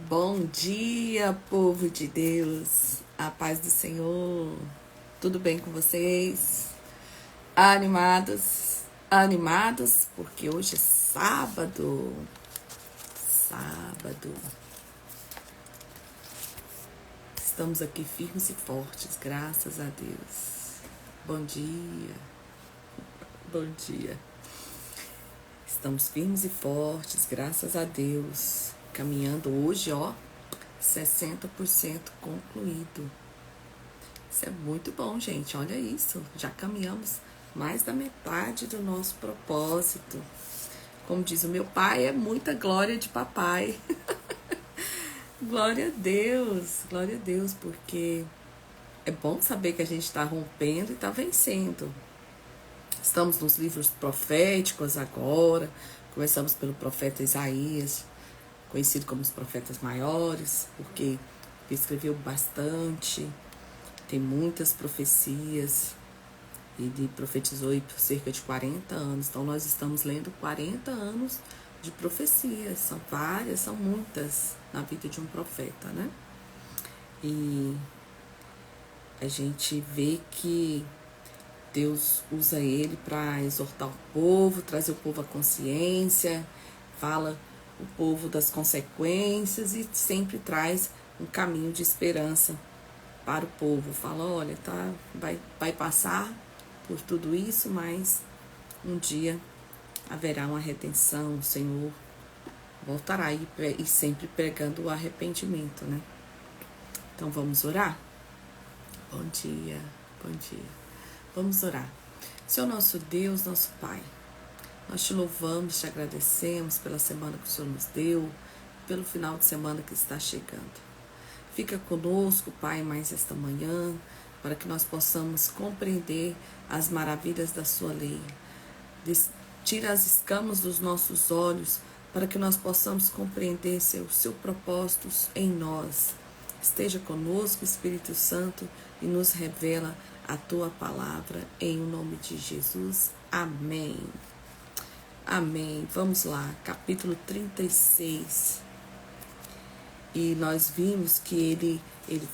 Bom dia, povo de Deus, a paz do Senhor, tudo bem com vocês? Animados? Animados, porque hoje é sábado, estamos aqui firmes e fortes, graças a Deus. Bom dia, bom dia. Estamos firmes e fortes, graças a Deus, caminhando hoje, 60% concluído. Isso é muito bom, gente. Olha isso. Já caminhamos mais da metade do nosso propósito. Como diz o meu pai, é muita glória de papai. Glória a Deus, porque é bom saber que a gente está rompendo e está vencendo. Estamos nos livros proféticos agora. Começamos pelo profeta Isaías, conhecido como os profetas maiores, porque escreveu bastante. Tem muitas profecias. Ele profetizou por cerca de 40 anos. Então, nós estamos lendo 40 anos de profecias. São várias, são muitas na vida de um profeta, né? E a gente vê que Deus usa ele para exortar o povo, trazer o povo à consciência, fala o povo das consequências e sempre traz um caminho de esperança para o povo. Fala, olha, vai passar por tudo isso, mas um dia haverá uma redenção, o Senhor voltará e sempre pregando o arrependimento, né? Então vamos orar? Bom dia, bom dia. Vamos orar. Senhor nosso Deus, nosso Pai, nós te louvamos, te agradecemos pela semana que o Senhor nos deu, pelo final de semana que está chegando. Fica conosco, Pai, mais esta manhã, para que nós possamos compreender as maravilhas da sua lei. Tira as escamas dos nossos olhos, para que nós possamos compreender seu propósito em nós. Esteja conosco, Espírito Santo, e nos revela a tua palavra, em nome de Jesus. Amém. Amém. Vamos lá, capítulo 36. E nós vimos que ele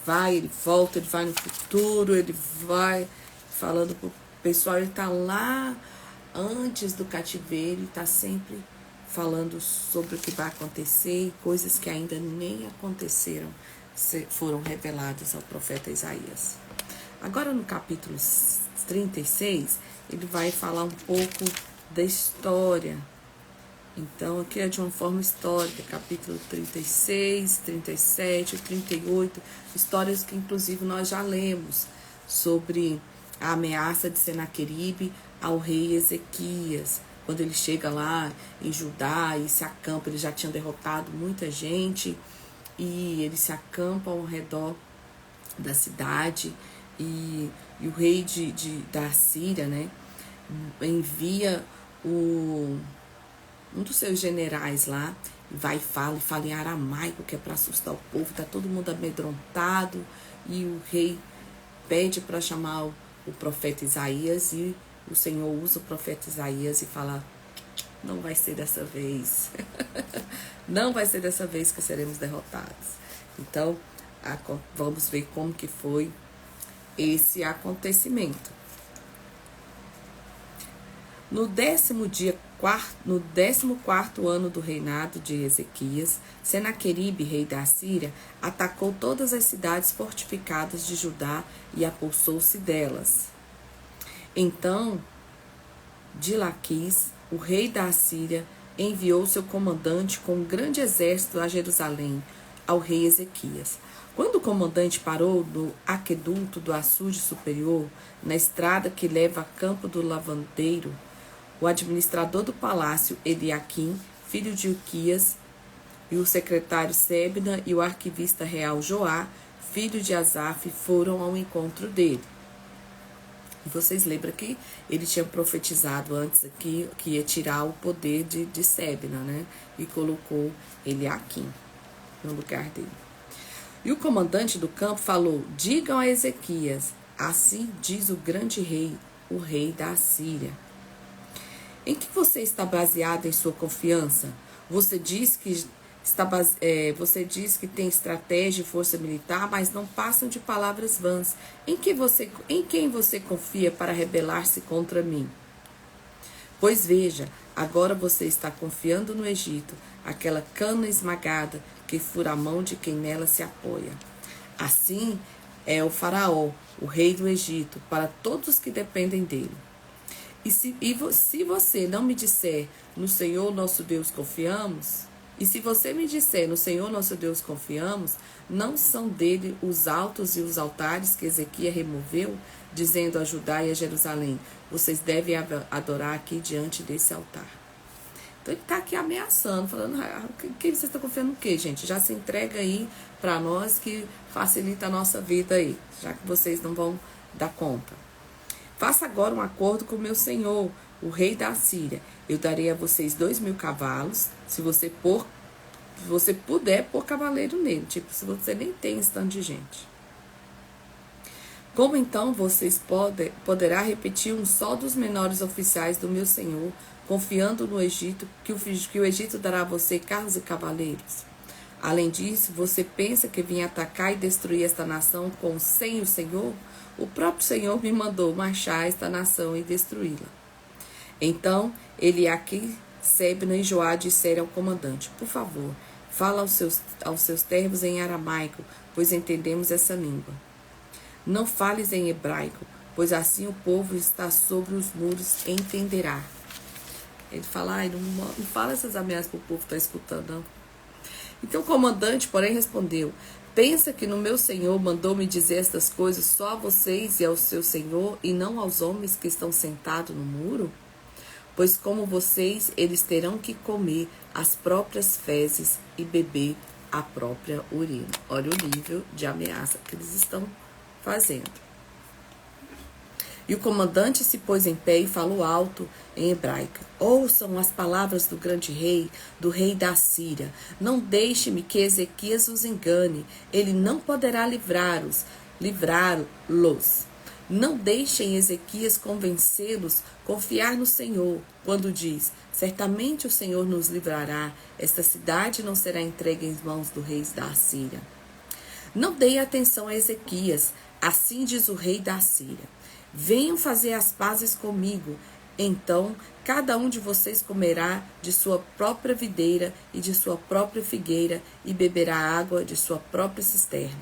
vai, ele volta, ele vai no futuro, ele vai falando pro pessoal, ele está lá antes do cativeiro, está sempre falando sobre o que vai acontecer e coisas que ainda nem aconteceram, foram reveladas ao profeta Isaías. Agora no capítulo 36, ele vai falar um pouco da história. Então, aqui é de uma forma histórica, capítulo 36, 37, 38, histórias que inclusive nós já lemos sobre a ameaça de Senaqueribe ao rei Ezequias. Quando ele chega lá em Judá e se acampa, ele já tinha derrotado muita gente e ele se acampa ao redor da cidade e o rei da Síria, né, envia um dos seus generais lá, vai e fala em aramaico, que é para assustar o povo, tá todo mundo amedrontado, e o rei pede para chamar o profeta Isaías, e o Senhor usa o profeta Isaías e fala, não vai ser dessa vez, não vai ser dessa vez que seremos derrotados. Então, vamos ver como que foi esse acontecimento. No 14º ano do reinado de Ezequias, Senaqueribe, rei da Síria, atacou todas as cidades fortificadas de Judá e apossou-se delas. Então, de Laquis, o rei da Síria, enviou seu comandante com um grande exército a Jerusalém, ao rei Ezequias. Quando o comandante parou no aqueduto do açude superior, na estrada que leva a Campo do Lavandeiro, o administrador do palácio, Eliaquim, filho de Uquias, e o secretário Sebna e o arquivista real Joá, filho de Asaf, foram ao encontro dele. E vocês lembram que ele tinha profetizado antes aqui que ia tirar o poder de Sebna, né? E colocou Eliaquim no lugar dele. E o comandante do campo falou, digam a Ezequias, assim diz o grande rei, o rei da Assíria. Em que você está baseado em sua confiança? Você diz que Você diz que tem estratégia e força militar, mas não passam de palavras vãs. Em quem você confia para rebelar-se contra mim? Pois veja, agora você está confiando no Egito, aquela cana esmagada que fura a mão de quem nela se apoia. Assim é o faraó, o rei do Egito, para todos que dependem dele. Se você não me disser, no Senhor nosso Deus confiamos, e se você me disser, no Senhor nosso Deus confiamos, não são dele os altos e os altares que Ezequias removeu, dizendo a Judá e a Jerusalém, vocês devem adorar aqui diante desse altar. Então ele está aqui ameaçando, falando, que vocês estão confiando no quê, gente? Já se entrega aí para nós que facilita a nossa vida aí, já que vocês não vão dar conta. Faça agora um acordo com o meu senhor, o rei da Assíria. Eu darei a vocês 2.000 cavalos, se você puder pôr cavaleiro nele, tipo, se você nem tem esse tanto de gente. Como então vocês poderá repetir um só dos menores oficiais do meu senhor, confiando no Egito, que o Egito dará a você carros e cavaleiros? Além disso, você pensa que vim atacar e destruir esta nação sem o Senhor? O próprio Senhor me mandou marchar esta nação e destruí-la. Então, Eliaquim, Sebna e Joá disseram ao comandante, por favor, fala aos seus servos em aramaico, pois entendemos essa língua. Não fales em hebraico, pois assim o povo está sobre os muros e entenderá. Ele fala, não fala essas ameaças para o povo estar escutando, não. Então o comandante, porém, respondeu, pensa que no meu senhor mandou-me dizer estas coisas só a vocês e ao seu senhor, e não aos homens que estão sentados no muro? Pois como vocês, eles terão que comer as próprias fezes e beber a própria urina. Olha o nível de ameaça que eles estão fazendo. E o comandante se pôs em pé e falou alto em hebraico. Ouçam as palavras do grande rei, do rei da Síria. Não deixe-me que Ezequias os engane. Ele não poderá livrá-los. Não deixem Ezequias convencê-los, confiar no Senhor, quando diz, certamente o Senhor nos livrará, esta cidade não será entregue em mãos do rei da Síria. Não deem atenção a Ezequias, assim diz o rei da Síria. Venham fazer as pazes comigo, então cada um de vocês comerá de sua própria videira e de sua própria figueira e beberá água de sua própria cisterna,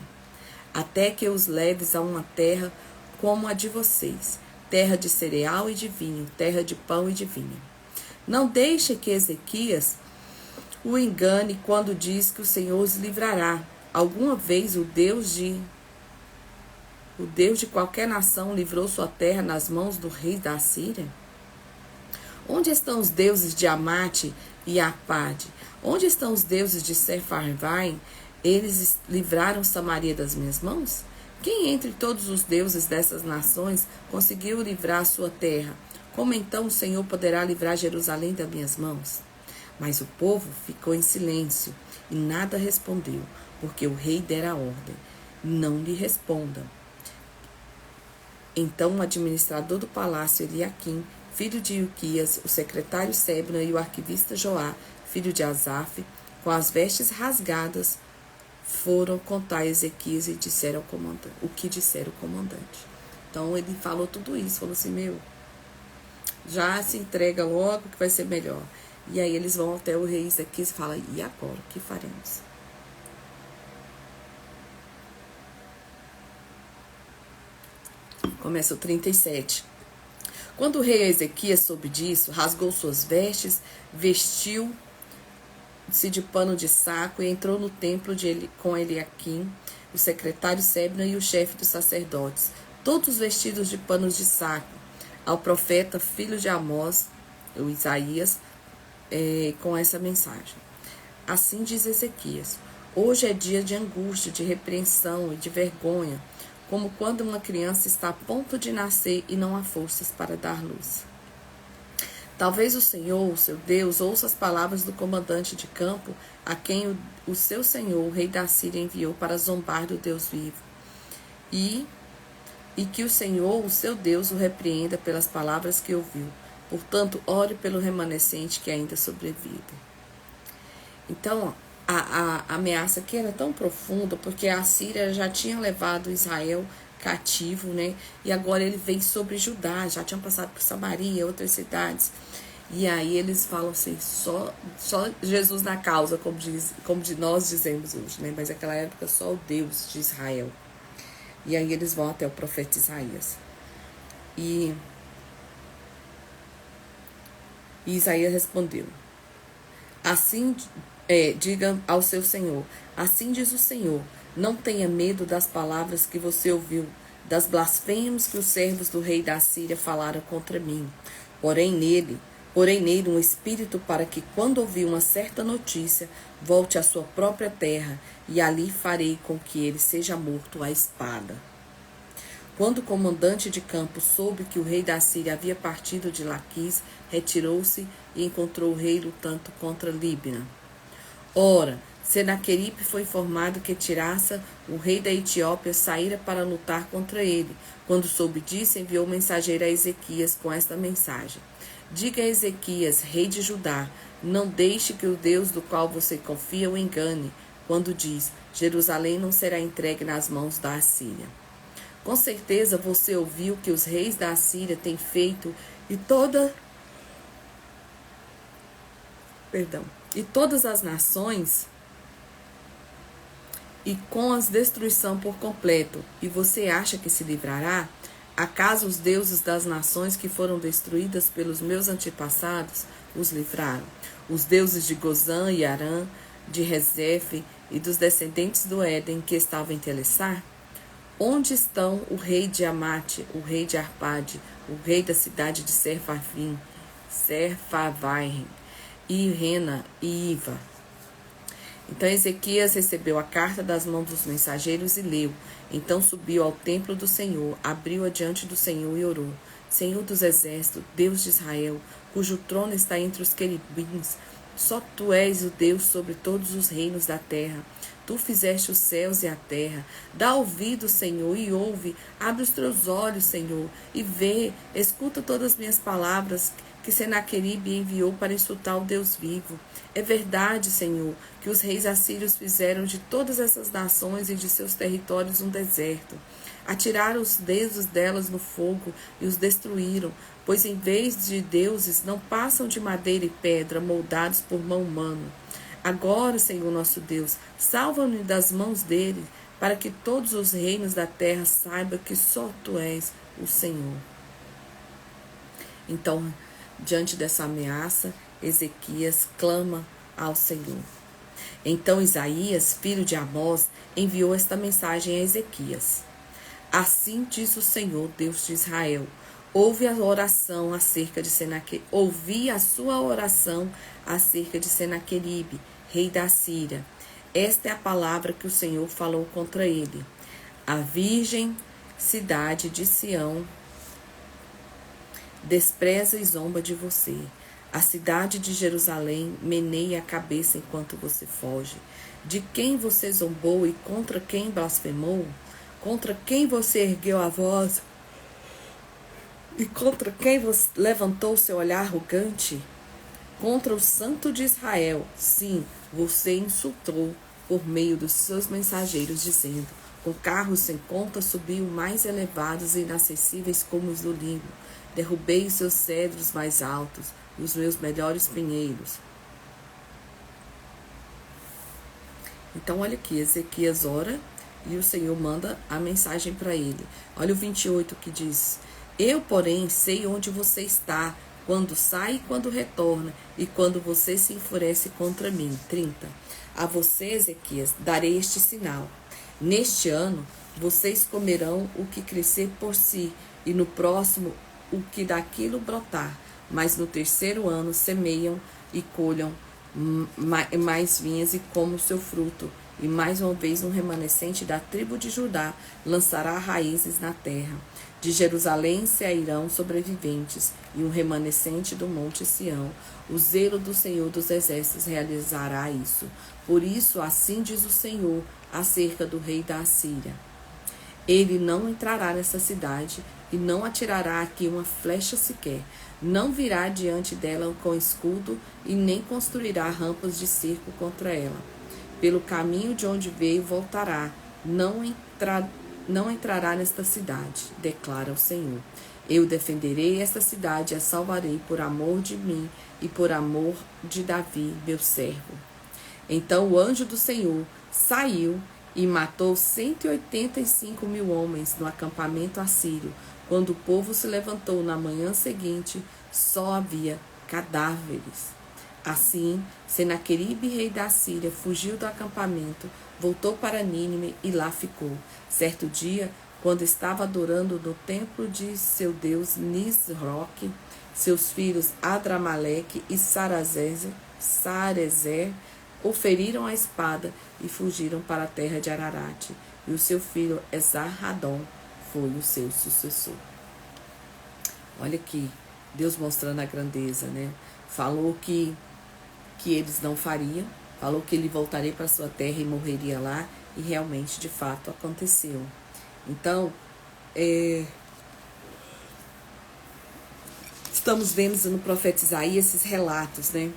até que os leves a uma terra como a de vocês, terra de cereal e de vinho, terra de pão e de vinho. Não deixe que Ezequias o engane quando diz que o Senhor os livrará. Alguma vez o Deus de qualquer nação livrou sua terra nas mãos do rei da Síria? Onde estão os deuses de Amate e Arpade? Onde estão os deuses de Sepharvaim? Eles livraram Samaria das minhas mãos? Quem entre todos os deuses dessas nações conseguiu livrar sua terra? Como então o Senhor poderá livrar Jerusalém das minhas mãos? Mas o povo ficou em silêncio e nada respondeu, porque o rei dera a ordem. Não lhe respondam. Então o administrador do palácio Eliaquim, filho de Ilquias, o secretário Sebna e o arquivista Joá, filho de Asaf, com as vestes rasgadas, foram contar a Ezequias e disseram ao comandante, o que disseram o comandante. Então ele falou tudo isso, falou assim, já se entrega logo que vai ser melhor. E aí eles vão até o rei Ezequias e falam, e agora, o que faremos? Começa o 37. Quando o rei Ezequias soube disso, rasgou suas vestes, vestiu-se de pano de saco e entrou no templo com Eliaquim, o secretário Sebna e o chefe dos sacerdotes, todos vestidos de panos de saco, ao profeta, filho de Amós, o Isaías, com essa mensagem. Assim diz Ezequias, hoje é dia de angústia, de repreensão e de vergonha, como quando uma criança está a ponto de nascer e não há forças para dar luz. Talvez o Senhor, o seu Deus, ouça as palavras do comandante de campo, a quem o seu senhor, o rei da Síria, enviou para zombar do Deus vivo. E que o Senhor, o seu Deus, o repreenda pelas palavras que ouviu. Portanto, ore pelo remanescente que ainda sobrevive. Então, a ameaça aqui era tão profunda, porque a Síria já tinha levado Israel cativo, né? E agora ele vem sobre Judá, já tinham passado por Samaria, outras cidades. E aí eles falam assim, só Jesus na causa, como nós dizemos hoje, né? Mas naquela época só o Deus de Israel. E aí eles vão até o profeta Isaías. E Isaías respondeu: assim, diga ao seu Senhor, assim diz o Senhor, não tenha medo das palavras que você ouviu, das blasfêmias que os servos do rei da Síria falaram contra mim. Porém nele um espírito para que, quando ouvir uma certa notícia, volte à sua própria terra, e ali farei com que ele seja morto à espada. Quando o comandante de campo soube que o rei da Síria havia partido de Laquis, retirou-se e encontrou o rei lutando contra Líbina. Ora, Senaqueribe foi informado que Tirassa, o rei da Etiópia, saíra para lutar contra ele. Quando soube disso, enviou mensageiro a Ezequias com esta mensagem: diga a Ezequias, rei de Judá, não deixe que o Deus do qual você confia o engane, quando diz: Jerusalém não será entregue nas mãos da Assíria. Com certeza você ouviu que os reis da Assíria têm feito e todas as nações, e com as destruição por completo. E você acha que se livrará? Acaso os deuses das nações que foram destruídas pelos meus antepassados os livraram? Os deuses de Gozã e Arã, de Rezefe e dos descendentes do Éden que estavam em Telessar? Onde estão o rei de Amate, o rei de Arpade, o rei da cidade de Serfavaim, e Rena e Iva? Então Ezequias recebeu a carta das mãos dos mensageiros e leu. Então subiu ao templo do Senhor, abriu-a diante do Senhor e orou: Senhor dos exércitos, Deus de Israel, cujo trono está entre os querubins, só tu és o Deus sobre todos os reinos da terra. Tu fizeste os céus e a terra. Dá ouvido, Senhor, e ouve. Abre os teus olhos, Senhor, e vê. Escuta todas as minhas palavras que Senaqueribe enviou para insultar o Deus vivo. É verdade, Senhor, que os reis assírios fizeram de todas essas nações e de seus territórios um deserto. Atiraram os deuses delas no fogo e os destruíram, pois em vez de deuses não passam de madeira e pedra, moldados por mão humana. Agora, Senhor nosso Deus, salva-nos das mãos dele, para que todos os reinos da terra saibam que só tu és o Senhor. Então, diante dessa ameaça, Ezequias clama ao Senhor. Então Isaías, filho de Amós, enviou esta mensagem a Ezequias: assim diz o Senhor, Deus de Israel: ouvi a oração acerca de Senaqueribe, ouvi a sua oração acerca de Senaqueribe, rei da Síria. Esta é a palavra que o Senhor falou contra ele: a virgem cidade de Sião despreza e zomba de você. A cidade de Jerusalém meneia a cabeça enquanto você foge. De quem você zombou e contra quem blasfemou? Contra quem você ergueu a voz? E contra quem você levantou seu olhar arrogante? Contra o Santo de Israel. Sim, você insultou por meio dos seus mensageiros, dizendo: com carros sem conta subiu mais elevados e inacessíveis como os do Líbano. Derrubei os seus cedros mais altos e os meus melhores pinheiros. Então, olha aqui, Ezequias ora e o Senhor manda a mensagem para ele. Olha o 28 que diz: eu, porém, sei onde você está, quando sai e quando retorna, e quando você se enfurece contra mim. 30. A você, Ezequias, darei este sinal. Neste ano, vocês comerão o que crescer por si, e no próximo o que daquilo brotar. Mas no terceiro ano semeiam e colham mais vinhas e comam o seu fruto. E mais uma vez um remanescente da tribo de Judá lançará raízes na terra. De Jerusalém sairão sobreviventes, e um remanescente do monte Sião. O zelo do Senhor dos Exércitos realizará isso. Por isso, assim diz o Senhor acerca do rei da Assíria: ele não entrará nessa cidade e não atirará aqui uma flecha sequer. Não virá diante dela com escudo e nem construirá rampas de cerco contra ela. pelo caminho de onde veio voltará, não entrará nesta cidade, declara o Senhor. Eu defenderei esta cidade e a salvarei por amor de mim e por amor de Davi, meu servo. Então o anjo do Senhor saiu e matou 185.000 homens no acampamento assírio. Quando o povo se levantou na manhã seguinte, só havia cadáveres. Assim, Senaqueribe, rei da Síria, fugiu do acampamento, voltou para Nínive e lá ficou. Certo dia, quando estava adorando no templo de seu deus Nisroque, seus filhos Adramaleque e Sarezer o feriram a espada e fugiram para a terra de Ararate. E o seu filho Esarhadon foi o seu sucessor. Olha aqui, Deus mostrando a grandeza, né? Falou que eles não fariam, falou que ele voltaria para sua terra e morreria lá, e realmente, de fato, aconteceu. Então, estamos vendo no profeta Isaías esses relatos, né?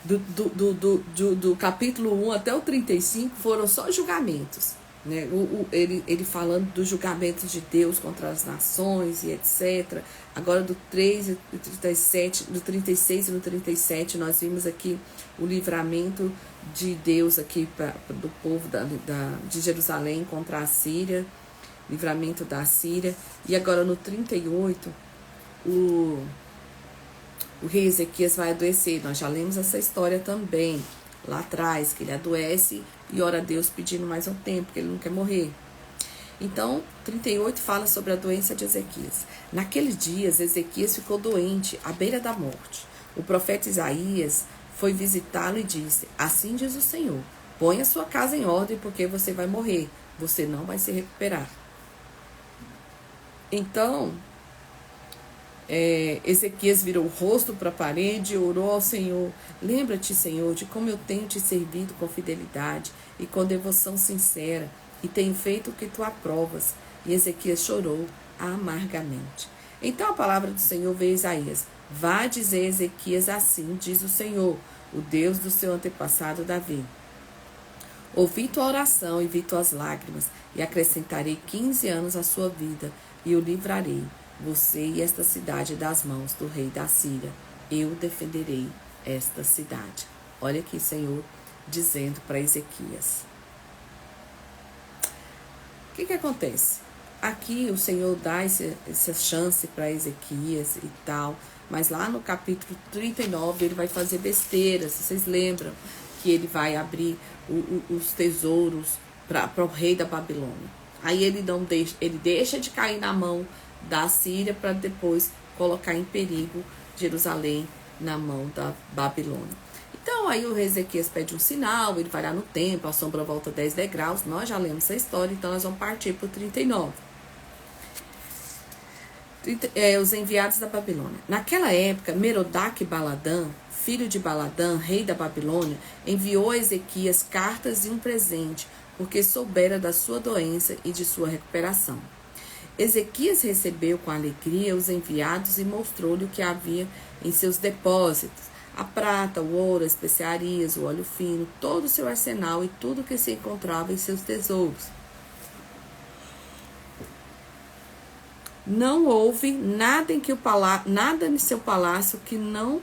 Do capítulo 1 até o 35 foram só julgamentos, né? Ele falando dos julgamentos de Deus contra as nações e etc. Agora do 3 e 37, do 36 e no 37, nós vimos aqui o livramento de Deus aqui do povo de Jerusalém contra a Síria, livramento da Síria. E agora no 38, o rei Ezequias vai adoecer. Nós já lemos essa história também lá atrás, que ele adoece e ora a Deus pedindo mais um tempo, que ele não quer morrer. Então, 38 fala sobre a doença de Ezequias. Naqueles dias, Ezequias ficou doente, à beira da morte. O profeta Isaías foi visitá-lo e disse: assim diz o Senhor, põe a sua casa em ordem, porque você vai morrer, você não vai se recuperar. Então, Ezequias virou o rosto para a parede e orou ao Senhor: lembra-te, Senhor, de como eu tenho te servido com fidelidade e com devoção sincera, e tenho feito o que tu aprovas. E Ezequias chorou amargamente. Então a palavra do Senhor veio a Isaías: vá dizer a Ezequias, assim diz o Senhor, o Deus do seu antepassado Davi. Ouvi tua oração e vi tuas lágrimas, e acrescentarei 15 anos à sua vida, e o livrarei, você e esta cidade, das mãos do rei da Síria. Eu defenderei esta cidade. Olha aqui, Senhor, dizendo para Ezequias. O que acontece? Aqui o Senhor dá essa chance para Ezequias e tal, mas lá no capítulo 39 ele vai fazer besteira. Vocês lembram que ele vai abrir os tesouros para o rei da Babilônia. Aí ele deixa de cair na mão da Síria para depois colocar em perigo Jerusalém na mão da Babilônia. Então aí o rei Ezequias pede um sinal, ele vai lá no templo, a sombra volta 10 degraus, nós já lemos essa história, então nós vamos partir para o 39. Os enviados da Babilônia. Naquela época, Merodach-Baladã, filho de Baladã, rei da Babilônia, enviou a Ezequias cartas e um presente, porque soubera da sua doença e de sua recuperação. Ezequias recebeu com alegria os enviados e mostrou-lhe o que havia em seus depósitos: a prata, o ouro, as especiarias, o óleo fino, todo o seu arsenal e tudo que se encontrava em seus tesouros. Não houve nada em seu palácio que não,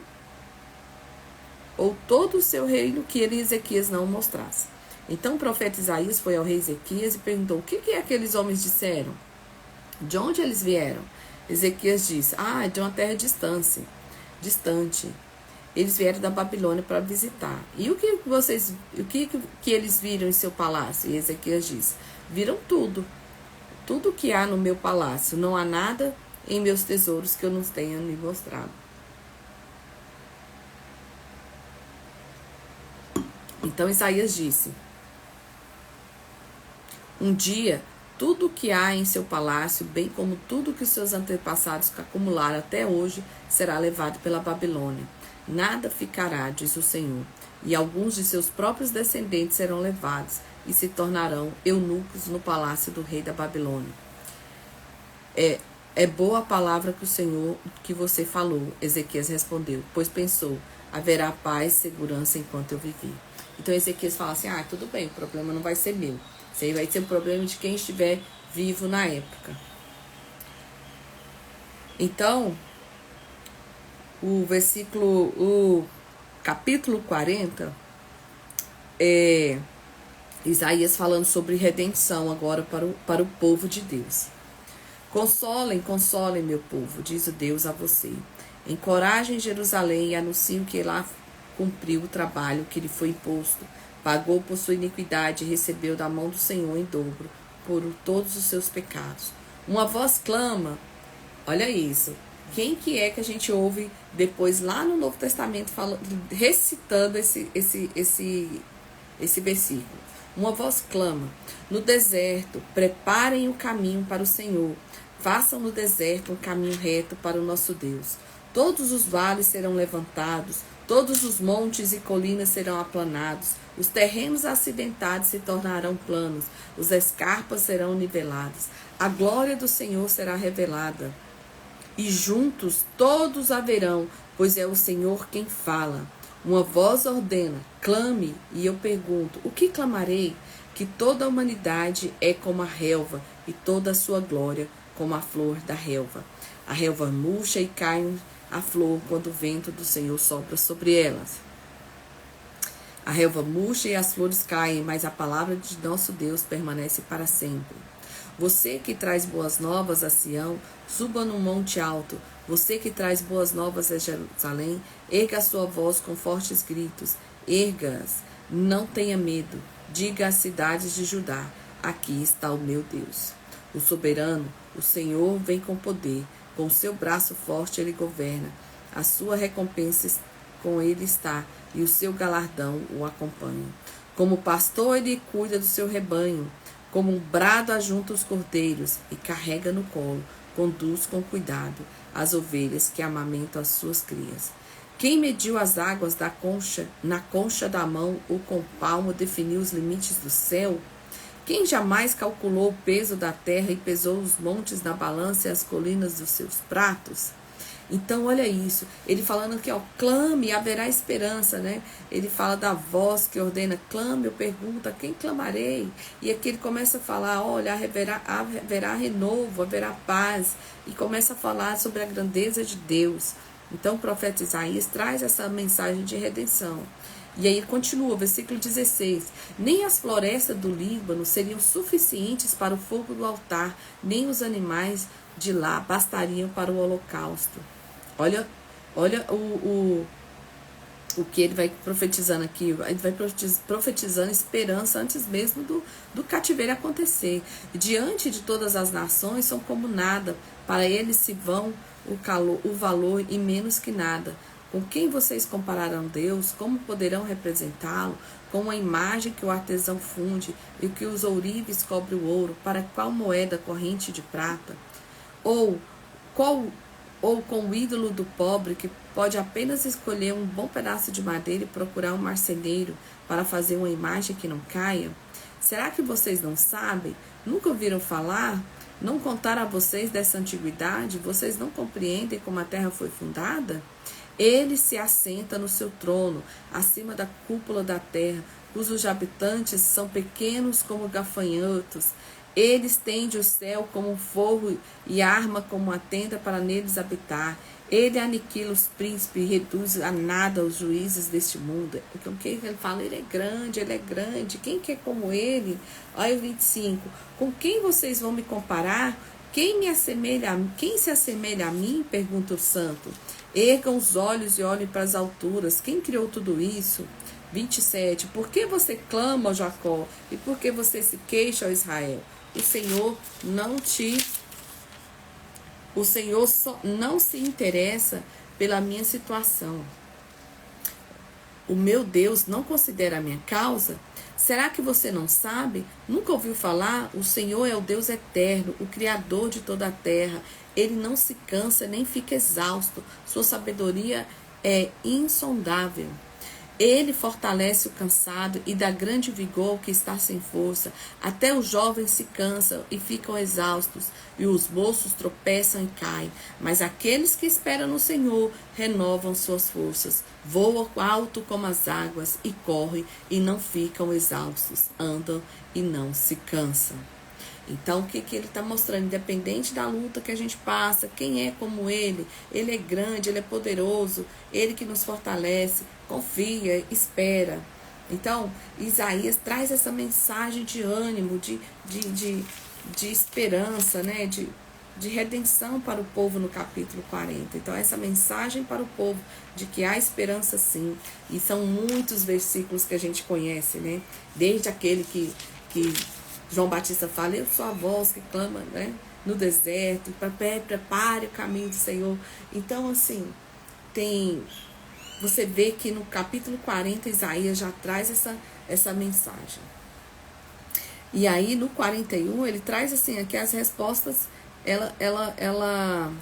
ou todo o seu reino que Ezequias não mostrasse. Então o profeta Isaías foi ao rei Ezequias e perguntou: o que aqueles homens disseram? De onde eles vieram? Ezequias disse: de uma terra distante. Eles vieram da Babilônia para visitar. E o que eles viram em seu palácio? E Ezequias disse: viram tudo que há no meu palácio. Não há nada em meus tesouros que eu não tenha lhe mostrado. Então Isaías disse: um dia, tudo o que há em seu palácio, bem como tudo que seus antepassados acumularam até hoje, será levado pela Babilônia. Nada ficará, diz o Senhor, e alguns de seus próprios descendentes serão levados e se tornarão eunucos no palácio do rei da Babilônia. É boa a palavra que você falou, Ezequias respondeu, pois pensou: haverá paz e segurança enquanto eu vivi. Então Ezequias fala assim, tudo bem, o problema não vai ser meu. Isso aí vai ser o problema de quem estiver vivo na época. Então, o capítulo 40 é Isaías falando sobre redenção agora para o povo de Deus. Consolem, consolem meu povo, diz o Deus a você. Encorajem Jerusalém e anunciem que lá cumpriu o trabalho que lhe foi imposto. Pagou por sua iniquidade e recebeu da mão do Senhor em dobro por todos os seus pecados. Uma voz clama, olha isso. Quem que é que a gente ouve depois lá no Novo Testamento recitando esse versículo? Uma voz clama, no deserto, preparem o caminho para o Senhor. Façam no deserto um caminho reto para o nosso Deus. Todos os vales serão levantados, todos os montes e colinas serão aplanados, os terrenos acidentados se tornarão planos, os escarpas serão nivelados. A glória do Senhor será revelada. E juntos todos a verão, pois é o Senhor quem fala. Uma voz ordena, clame, e eu pergunto, o que clamarei? Que toda a humanidade é como a relva, e toda a sua glória como a flor da relva. A relva murcha e cai a flor quando o vento do Senhor sopra sobre elas. A relva murcha e as flores caem, mas a palavra de nosso Deus permanece para sempre. Você que traz boas novas a Sião, suba num monte alto. Você que traz boas novas a Jerusalém, erga a sua voz com fortes gritos. Erga-as, não tenha medo. Diga às cidades de Judá, aqui está o meu Deus. O soberano, o Senhor, vem com poder. Com seu braço forte ele governa. A sua recompensa com ele está, e o seu galardão o acompanha. Como pastor ele cuida do seu rebanho. Como um brado ajunta os cordeiros e carrega no colo, conduz com cuidado as ovelhas que amamentam as suas crias. Quem mediu as águas na concha da mão ou com palmo definiu os limites do céu? Quem jamais calculou o peso da terra e pesou os montes na balança e as colinas dos seus pratos? Então, olha isso, ele falando aqui, clame, haverá esperança, né? Ele fala da voz que ordena, clame, eu pergunto, a quem clamarei? E aqui ele começa a falar, olha, haverá renovo, haverá paz, e começa a falar sobre a grandeza de Deus. Então, o profeta Isaías traz essa mensagem de redenção. E aí continua, versículo 16. Nem as florestas do Líbano seriam suficientes para o fogo do altar, nem os animais de lá bastariam para o holocausto. Olha o que ele vai profetizando aqui. Ele vai profetizando esperança antes mesmo do cativeiro acontecer. Diante de todas as nações são como nada. Para eles se vão o valor e menos que nada. Com quem vocês compararão Deus? Como poderão representá-lo? Com a imagem que o artesão funde e que os ourives cobre o ouro, para qual moeda corrente de prata? Ou com o ídolo do pobre que pode apenas escolher um bom pedaço de madeira e procurar um marceneiro para fazer uma imagem que não caia? Será que vocês não sabem? Nunca ouviram falar? Não contaram a vocês dessa antiguidade? Vocês não compreendem como a terra foi fundada? Ele se assenta no seu trono, acima da cúpula da terra, cujos habitantes são pequenos como gafanhotos. Ele estende o céu como um forro e arma como uma tenda para neles habitar. Ele aniquila os príncipes e reduz a nada os juízes deste mundo. Então, o que ele fala? Ele é grande, ele é grande. Quem que é como ele? Olha o 25. Com quem vocês vão me comparar? Quem se assemelha a mim? Pergunta o santo. Ergam os olhos e olhem para as alturas. Quem criou tudo isso? 27. Por que você clama, ó Jacó? E por que você se queixa, ó Israel? O Senhor não se interessa pela minha situação. O meu Deus não considera a minha causa? Será que você não sabe? Nunca ouviu falar? O Senhor é o Deus eterno, o Criador de toda a terra. Ele não se cansa nem fica exausto. Sua sabedoria é insondável. Ele fortalece o cansado e dá grande vigor ao que está sem força. Até os jovens se cansam e ficam exaustos, e os moços tropeçam e caem. Mas aqueles que esperam no Senhor renovam suas forças. Voam alto como as águas e correm e não ficam exaustos. Andam e não se cansam. Então, o que ele está mostrando? Independente da luta que a gente passa, quem é como ele é grande, ele é poderoso, ele que nos fortalece, confia, espera. Então, Isaías traz essa mensagem de ânimo, de esperança, né? de redenção para o povo no capítulo 40. Então, essa mensagem para o povo de que há esperança sim. E são muitos versículos que a gente conhece, né? Desde aquele que João Batista fala, eu sou a voz que clama, né, no deserto, prepare o caminho do Senhor. Então, assim, você vê que no capítulo 40, Isaías já traz essa mensagem. E aí, no 41, ele traz, assim, aqui as respostas, ela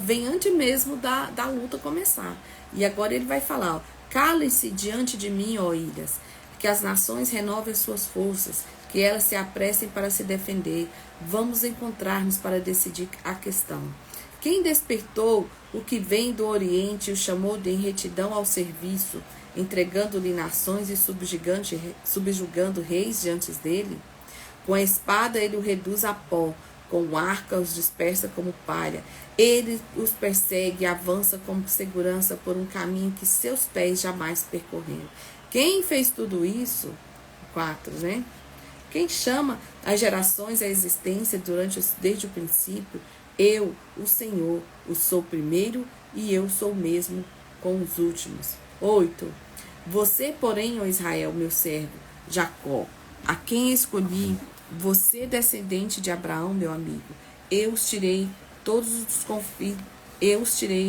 vem antes mesmo da luta começar. E agora ele vai falar, ó, cale-se diante de mim, ó ilhas, que as nações renovem suas forças, que elas se apressem para se defender. Vamos encontrar-nos para decidir a questão. Quem despertou o que vem do Oriente e o chamou de retidão ao serviço, entregando-lhe nações e subjugando reis diante dele? Com a espada ele o reduz a pó, com o arco os dispersa como palha. Ele os persegue e avança com segurança por um caminho que seus pés jamais percorreram. Quem fez tudo isso? 4, né? Quem chama as gerações à existência desde o princípio? Eu, o Senhor, o sou primeiro e eu sou mesmo com os últimos. 8. Você, porém, ó Israel, meu servo, Jacó, a quem escolhi, você, descendente de Abraão, meu amigo, eu os tirei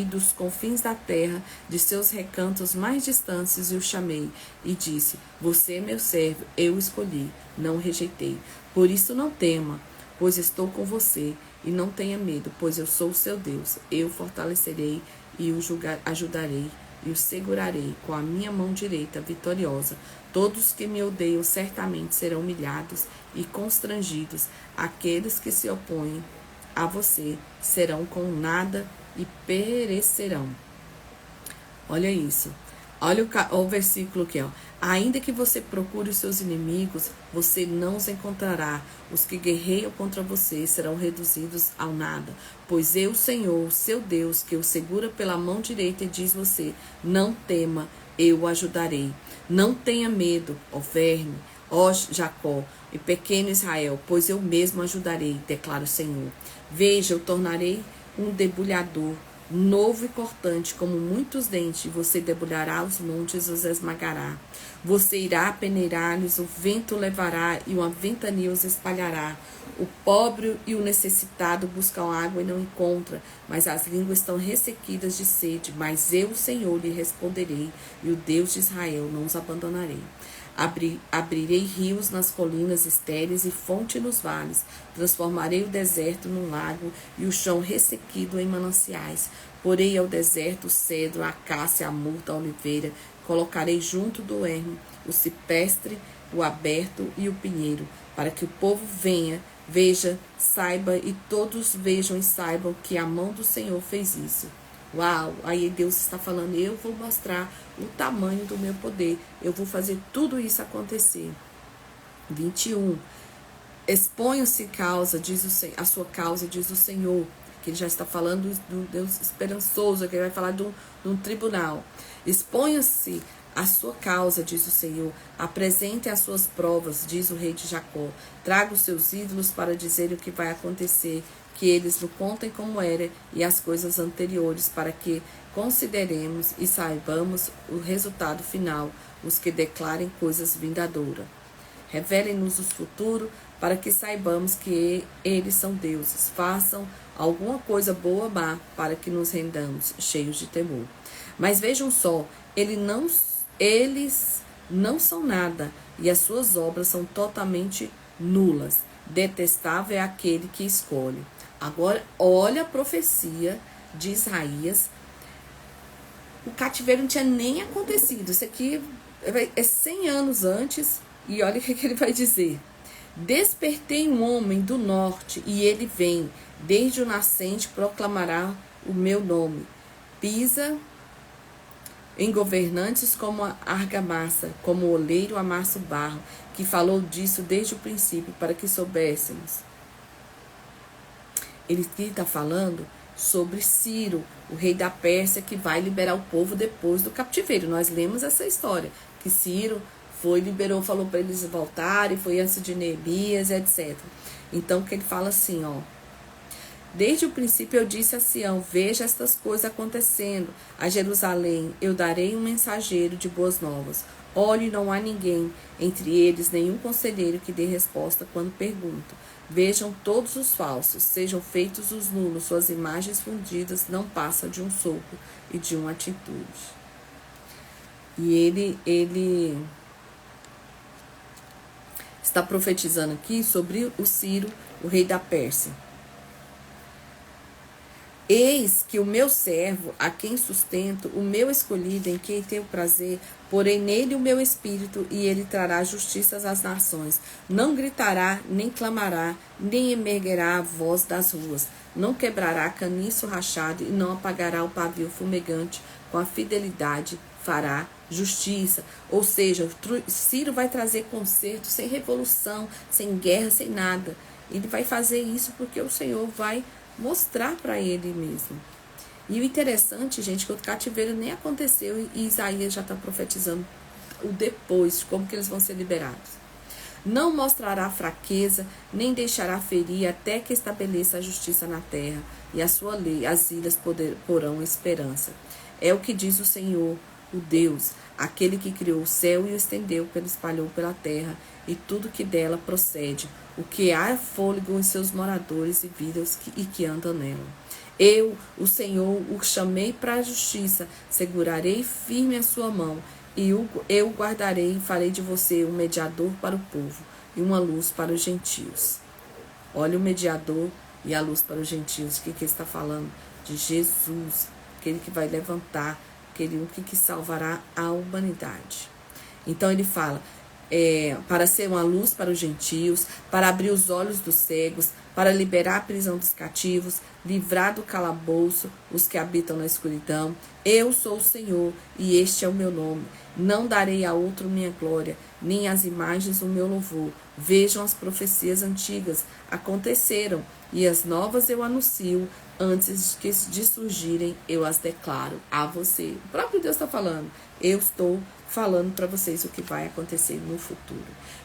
dos confins da terra, de seus recantos mais distantes, e o chamei, e disse, você é meu servo, eu escolhi, não rejeitei. Por isso não tema, pois estou com você, e não tenha medo, pois eu sou o seu Deus. Eu fortalecerei e o ajudarei, e o segurarei com a minha mão direita vitoriosa. Todos que me odeiam certamente serão humilhados e constrangidos. Aqueles que se opõem a você serão com nada e perecerão. Olha isso. Olha o versículo aqui, ó. Ainda que você procure os seus inimigos, você não os encontrará. Os que guerreiam contra você serão reduzidos ao nada. Pois eu, Senhor, seu Deus, que o segura pela mão direita e diz você, não tema, eu o ajudarei. Não tenha medo, ó verme, ó Jacó, e pequeno Israel, pois eu mesmo ajudarei, declara o Senhor. Veja, eu tornarei um debulhador, novo e cortante, como muitos dentes, você debulhará os montes e os esmagará. Você irá peneirar-lhes, o vento levará e uma ventania os espalhará. O pobre e o necessitado buscam água e não encontram, mas as línguas estão ressequidas de sede. Mas eu, o Senhor, lhe responderei, e o Deus de Israel não os abandonarei. Abrirei rios nas colinas estéreis e fonte nos vales. Transformarei o deserto num lago e o chão ressequido em mananciais. Porei ao deserto o cedro, a acácia, a murta, a oliveira. Colocarei junto do ermo o cipestre, o aberto e o pinheiro, para que o povo veja, saiba e todos vejam e saibam que a mão do Senhor fez isso. Uau, aí Deus está falando, eu vou mostrar o tamanho do meu poder, eu vou fazer tudo isso acontecer. 21. Exponha-se a sua causa, diz o Senhor, que ele já está falando do Deus esperançoso, que ele vai falar de um tribunal. Exponha-se a sua causa, diz o Senhor, apresente as suas provas, diz o rei de Jacó. Traga os seus ídolos para dizer o que vai acontecer, que eles nos contem como era e as coisas anteriores, para que consideremos e saibamos o resultado final, os que declarem coisas vindouras. Revelem-nos o futuro, para que saibamos que eles são deuses. Façam alguma coisa boa ou má, para que nos rendamos, cheios de temor. Mas vejam só, eles não são nada, e as suas obras são totalmente nulas. Detestável é aquele que escolhe. Agora, olha a profecia de Isaías O cativeiro não tinha nem acontecido. Isso aqui é 100 anos antes. E olha o que ele vai dizer. Despertei um homem do norte, e ele vem. Desde o nascente proclamará o meu nome. Pisa em governantes como a argamassa, como o oleiro amassa o barro, que falou disso desde o princípio, para que soubéssemos. Ele está falando sobre Ciro, o rei da Pérsia, que vai liberar o povo depois do cativeiro. Nós lemos essa história, que Ciro foi, liberou, falou para eles voltarem, foi antes de Neemias, etc. Então, que ele fala assim, ó. Desde o princípio eu disse a Sião, veja estas coisas acontecendo. A Jerusalém eu darei um mensageiro de boas novas. Olhe, não há ninguém entre eles, nenhum conselheiro que dê resposta quando pergunto. Vejam todos os falsos, sejam feitos os nulos, suas imagens fundidas não passam de um sopro e de uma atitude. E ele está profetizando aqui sobre o Ciro, o rei da Pérsia. Eis que o meu servo, a quem sustento, o meu escolhido, em quem tenho prazer, porém nele o meu espírito, e ele trará justiças às nações. Não gritará, nem clamará, nem emergerá a voz das ruas. Não quebrará caniço rachado, e não apagará o pavio fumegante. Com a fidelidade fará justiça. Ou seja, Ciro vai trazer conserto sem revolução, sem guerra, sem nada. Ele vai fazer isso porque o Senhor vai mostrar para ele mesmo. E o interessante, gente, que o cativeiro nem aconteceu e Isaías já está profetizando o depois, como que eles vão ser liberados. Não mostrará fraqueza, nem deixará ferir, até que estabeleça a justiça na terra, e a sua lei, as ilhas porão esperança. É o que diz o Senhor, o Deus, aquele que criou o céu e o estendeu, espalhou pela terra, e tudo que dela procede, o que há fôlego em seus moradores e vidas que andam nela. Eu, o Senhor, o chamei para a justiça, segurarei firme a sua mão, e eu guardarei e farei de você um mediador para o povo, e uma luz para os gentios. Olha o mediador e a luz para os gentios, o que ele está falando? De Jesus, aquele que vai levantar, aquele que salvará a humanidade. Então ele fala, para ser uma luz para os gentios, para abrir os olhos dos cegos, para liberar a prisão dos cativos, livrar do calabouço os que habitam na escuridão. Eu sou o Senhor, e este é o meu nome. Não darei a outro minha glória, nem as imagens o meu louvor. Vejam, as profecias antigas aconteceram, e as novas eu anuncio. Antes de surgirem, eu as declaro a você. O próprio Deus está falando. Eu estou falando para vocês o que vai acontecer no futuro.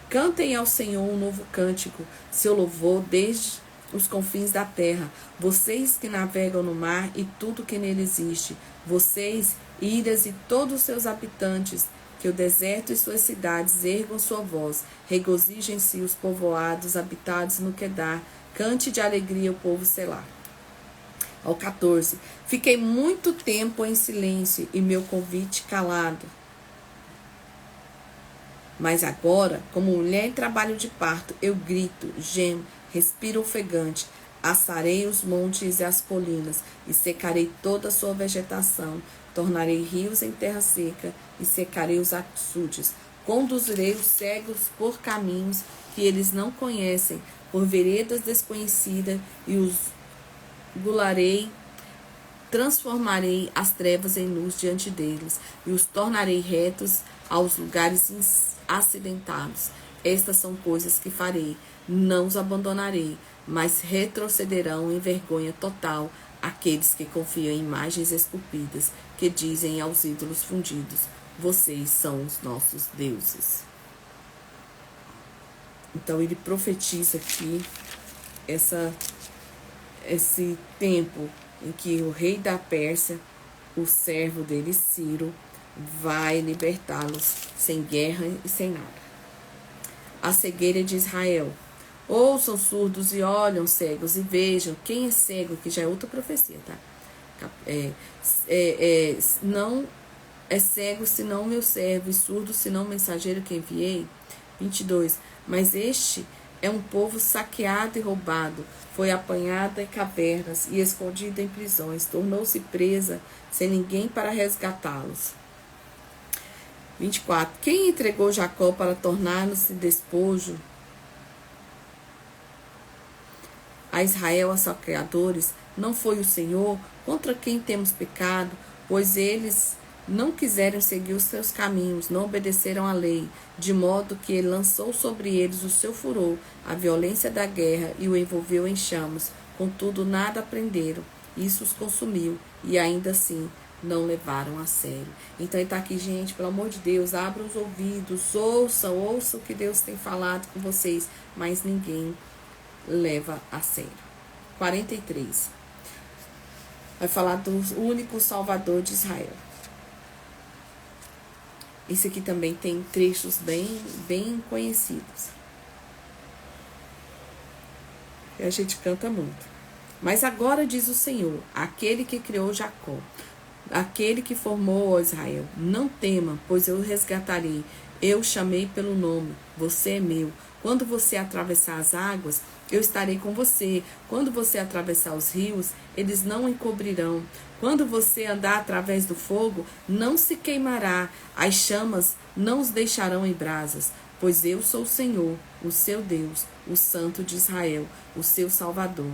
Cantem ao Senhor um novo cântico, seu louvor desde os confins da terra. Vocês que navegam no mar e tudo que nele existe. Vocês, ilhas e todos os seus habitantes, que o deserto e suas cidades ergam sua voz. Regozijem-se os povoados habitados no Quedar. Cante de alegria o povo Selá. Ao 14. Fiquei muito tempo em silêncio e meu convite calado. Mas agora, como mulher em trabalho de parto, eu grito, gemo, respiro ofegante, assarei os montes e as colinas, e secarei toda a sua vegetação, tornarei rios em terra seca, e secarei os açudes, conduzirei os cegos por caminhos que eles não conhecem, por veredas desconhecidas, e os gularei, transformarei as trevas em luz diante deles, e os tornarei retos aos lugares acidentados. Estas são coisas que farei, não os abandonarei, mas retrocederão em vergonha total aqueles que confiam em imagens esculpidas, que dizem aos ídolos fundidos, vocês são os nossos deuses. Então ele profetiza aqui esse tempo em que o rei da Pérsia, o servo dele, Ciro, vai libertá-los sem guerra e sem nada. A cegueira de Israel. Ouçam surdos e olham cegos e vejam quem é cego, que já é outra profecia, tá? Não é cego senão meu servo, e surdo senão o mensageiro que enviei. 22. Mas este é um povo saqueado e roubado, Foi apanhada em cavernas e escondida em prisões. Tornou-se presa, sem ninguém para resgatá-los. 24. Quem entregou Jacó para tornar-se despojo a Israel, a seus criadores? Não foi o Senhor, contra quem temos pecado, pois eles não quiseram seguir os seus caminhos, não obedeceram à lei, de modo que ele lançou sobre eles o seu furor, a violência da guerra, e o envolveu em chamas. Contudo, nada aprenderam, isso os consumiu, e ainda assim não levaram a sério. Então ele está aqui, gente, pelo amor de Deus, abram os ouvidos, ouçam o que Deus tem falado com vocês, mas ninguém leva a sério. 43. Vai falar do único Salvador de Israel. Esse aqui também tem trechos bem conhecidos. E a gente canta muito. Mas agora diz o Senhor, aquele que criou Jacó, aquele que formou Israel: não tema, pois eu o resgatarei. Eu chamei pelo nome, você é meu. Quando você atravessar as águas, eu estarei com você. Quando você atravessar os rios, eles não o encobrirão. Quando você andar através do fogo, não se queimará. As chamas não os deixarão em brasas. Pois eu sou o Senhor, o seu Deus, o Santo de Israel, o seu Salvador.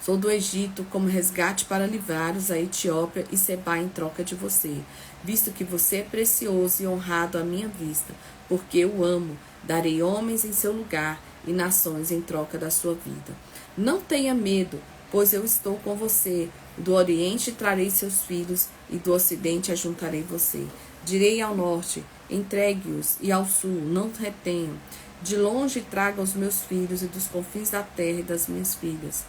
Sou do Egito como resgate para livrar-os a Etiópia e Sebá em troca de você, visto que você é precioso e honrado à minha vista, porque eu amo. Darei homens em seu lugar e nações em troca da sua vida. Não tenha medo, pois eu estou com você. Do Oriente trarei seus filhos e do Ocidente ajuntarei você. Direi ao Norte, entregue-os, e ao Sul, não retenham. De longe traga os meus filhos e dos confins da terra e das minhas filhas.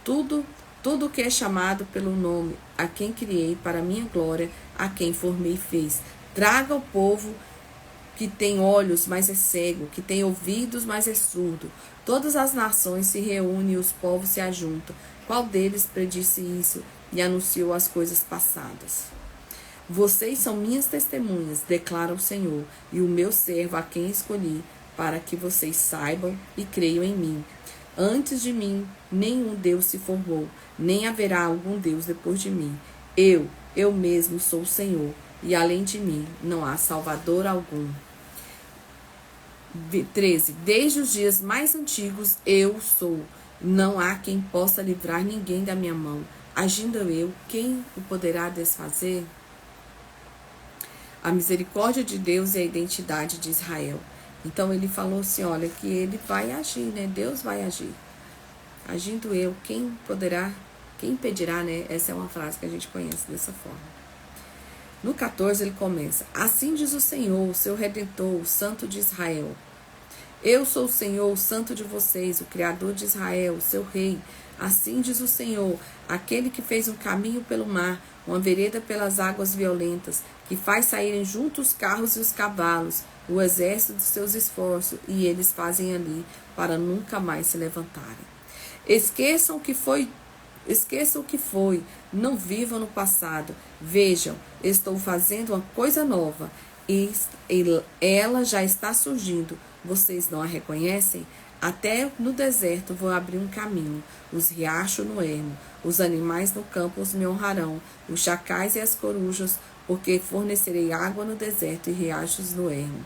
Tudo que é chamado pelo nome, a quem criei para minha glória, a quem formei e fez. Traga o povo que tem olhos, mas é cego, que tem ouvidos, mas é surdo. Todas as nações se reúnem e os povos se ajuntam. Qual deles predisse isso e anunciou as coisas passadas? Vocês são minhas testemunhas, declara o Senhor, e o meu servo a quem escolhi, para que vocês saibam e creiam em mim. Antes de mim, nenhum Deus se formou, nem haverá algum Deus depois de mim. Eu mesmo sou o Senhor, e além de mim não há Salvador algum. 13. Desde os dias mais antigos eu sou. Não há quem possa livrar ninguém da minha mão. Agindo eu, quem o poderá desfazer? A misericórdia de Deus é a identidade de Israel. Então ele falou assim, olha, que ele vai agir, né? Deus vai agir. Agindo eu, quem poderá, quem impedirá, né? Essa é uma frase que a gente conhece dessa forma. No 14 ele começa: assim diz o Senhor, o seu Redentor, o Santo de Israel. Eu sou o Senhor, o Santo de vocês, o Criador de Israel, o seu Rei. Assim diz o Senhor, aquele que fez um caminho pelo mar, uma vereda pelas águas violentas, que faz saírem juntos os carros e os cavalos, o exército dos seus esforços, e eles fazem ali, para nunca mais se levantarem. Esqueçam o que foi, não vivam no passado. Vejam, estou fazendo uma coisa nova, e ela já está surgindo. Vocês não a reconhecem? Até no deserto vou abrir um caminho, os riachos no ermo, os animais no campo os me honrarão, os chacais e as corujas, porque fornecerei água no deserto e riachos no ermo.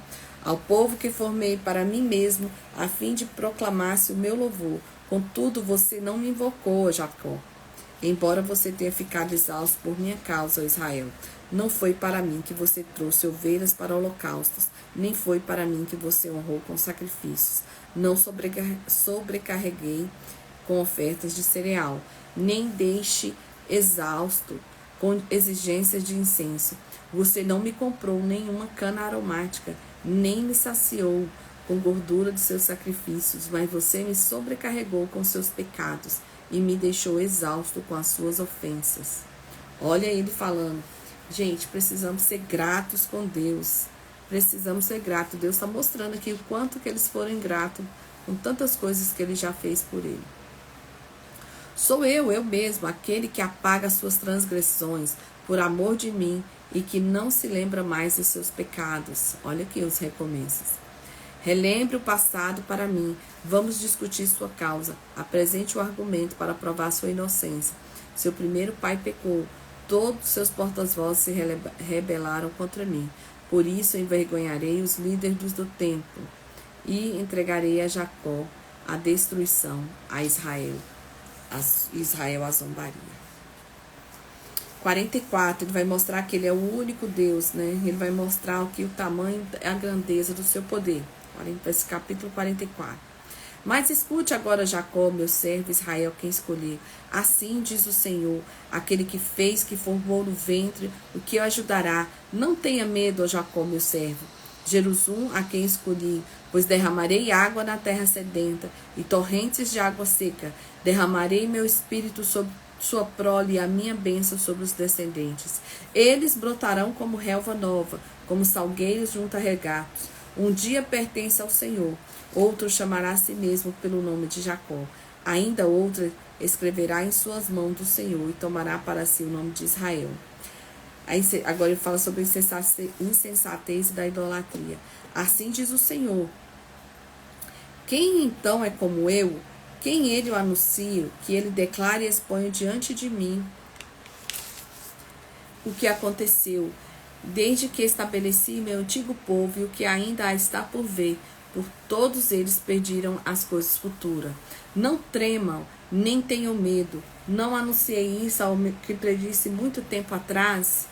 Ao povo que formei para mim mesmo, a fim de proclamar-se o meu louvor. Contudo, você não me invocou, Jacó. Embora você tenha ficado exausto por minha causa, Israel. Não foi para mim que você trouxe ovelhas para holocaustos, nem foi para mim que você honrou com sacrifícios. Não sobrecarreguei com ofertas de cereal, nem deixe exausto com exigências de incenso. Você não me comprou nenhuma cana aromática, nem me saciou com gordura de seus sacrifícios, mas você me sobrecarregou com seus pecados e me deixou exausto com as suas ofensas. Olha ele falando. Gente, precisamos ser gratos com Deus. Precisamos ser gratos. Deus está mostrando aqui o quanto que eles foram ingratos com tantas coisas que ele já fez por ele. Sou eu mesmo, aquele que apaga as suas transgressões por amor de mim e que não se lembra mais dos seus pecados. Olha aqui os recomeços. Relembre o passado para mim. Vamos discutir sua causa. Apresente o argumento para provar sua inocência. Seu primeiro pai pecou. Todos seus porta-vozes se rebelaram contra mim. Por isso envergonharei os líderes do templo e entregarei a Jacó a destruição, a Israel a zombaria. 44, ele vai mostrar que ele é o único Deus, né? Ele vai mostrar o tamanho, a grandeza do seu poder. Esse capítulo 44. Mas escute agora, Jacó, meu servo, Israel, quem escolher. Assim diz o Senhor, aquele que fez, que formou no ventre, o que o ajudará. Não tenha medo, ó Jacó, meu servo. Jerusalém, a quem escolhi, pois derramarei água na terra sedenta e torrentes de água seca. Derramarei meu espírito sobre sua prole e a minha bênção sobre os descendentes. Eles brotarão como relva nova, como salgueiros junto a regatos. Um dia pertence ao Senhor, outro chamará a si mesmo pelo nome de Jacó. Ainda outra escreverá em suas mãos do Senhor e tomará para si o nome de Israel. Aí, agora ele fala sobre a insensatez da idolatria. Assim diz o Senhor. Quem então é como eu? Quem ele o anuncio, que ele declare e exponha diante de mim o que aconteceu, desde que estabeleci meu antigo povo e o que ainda está por ver, por todos eles perdiram as coisas futuras. Não tremam, nem tenham medo, não anunciei isso ao que predisse muito tempo atrás.